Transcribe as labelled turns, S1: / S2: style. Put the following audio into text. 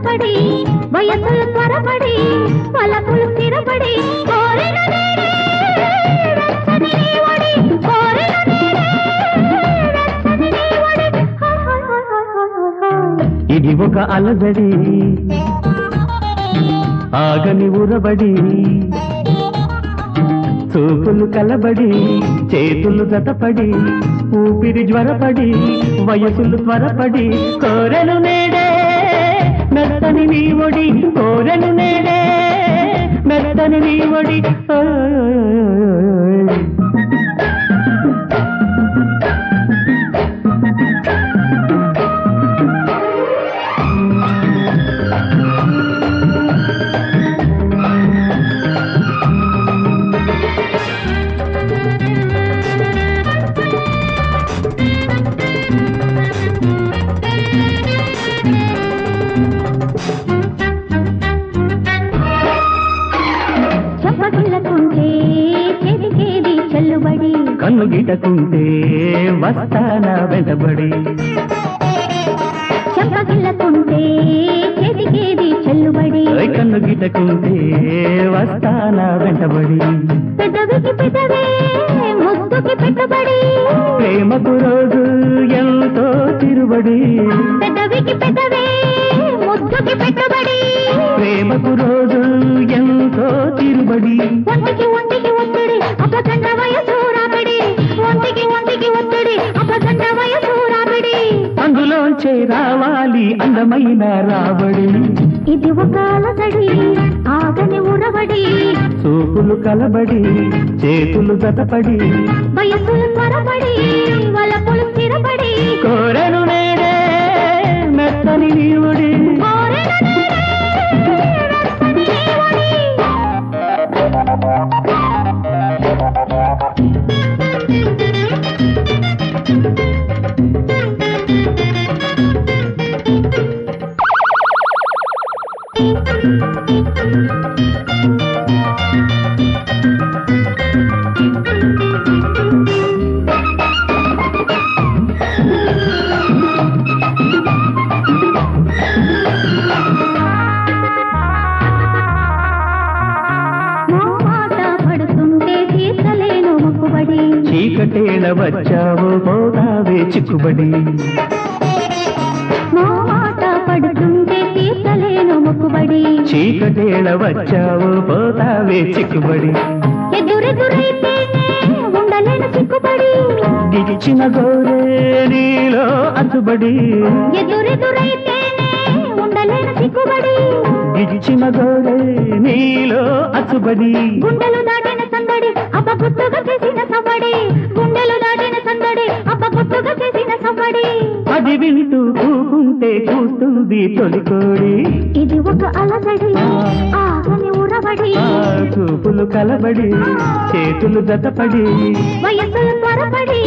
S1: జతపడి వయసులు త్వరపడి పలపులు స్థిరపడి
S2: ఇది ఒక అలజడి ఆగని ఉరబడి చూపులు కలబడి చేతులు జతపడి ఊపిరి జ్వరపడి వయసులు త్వరపడి కోరెను నేడే మెత్తని నీ ఒడి కోరెను నేడే మెత్తని నీ ఒడి కన్ను గిటకుంటే వస్తానా వెంటబడి
S1: చెంపగిల్లకుంటే చేతికేది చెల్లుబడి
S2: కన్ను గిటకుంటే వస్తానా వెంటబడి
S1: పెదవికి పెదవే ముద్దుకి పెట్టుబడి
S2: ప్రేమకు రోజు ఎంతో తిరుబడి
S1: పెదవికి పెదవే ముద్దుకి పెట్టుబడి
S2: ప్రేమకు రోజు ఎంతో తిరుబడి
S1: ఒంటికి ఒంటికి ఒత్తిడి అపగండ వయసు రాబడి ఒంటికి ఒంటికి ఒత్తిడి అపగండ వయసు రాబడి
S2: అందులోంచే రావాలి అందమైన రాబడి
S1: ఇది ఒక అలజడి ఆగని ఉరబడి
S2: చూపులు కలబడి చేతులు జతపడి
S1: వయసులు త్వరపడి వలపులు స్థిరపడి
S2: కోరెను నేడే మెత్తని నీవుడి చీకటేళ వచ్చావు పోతావే చిక్కుబడి
S1: మాట పడుతుంటే తీర్చలేను మొక్కుబడి
S2: చీకటేళ వచ్చావు పోతావే చిక్కుబడి
S1: ఎదురెదురైతే ఉండలేను చిక్కుబడి
S2: గిడిచిన గోరే నీలో అచ్చుబడి
S1: ఎదురెదురైతే ఉండలేను చిక్కుబడి
S2: గిడిచిన గోరే నీలో అచ్చుబడి
S1: గుండెలు దాటిన సందడి అప్పగుట్టుగా చేసిన సవ్వడి గుండెలు దాటిన సందడి అప్పగుట్టుగా చేసిన సవ్వడి
S2: అది వింటూ కూకుంటే కూస్తుంది తొలికోడి
S1: ఇది ఒక అలజడి ఆగని ఉరబడి
S2: చూపులు కలబడి చేతులు జతపడి
S1: వయసులు త్వరపడి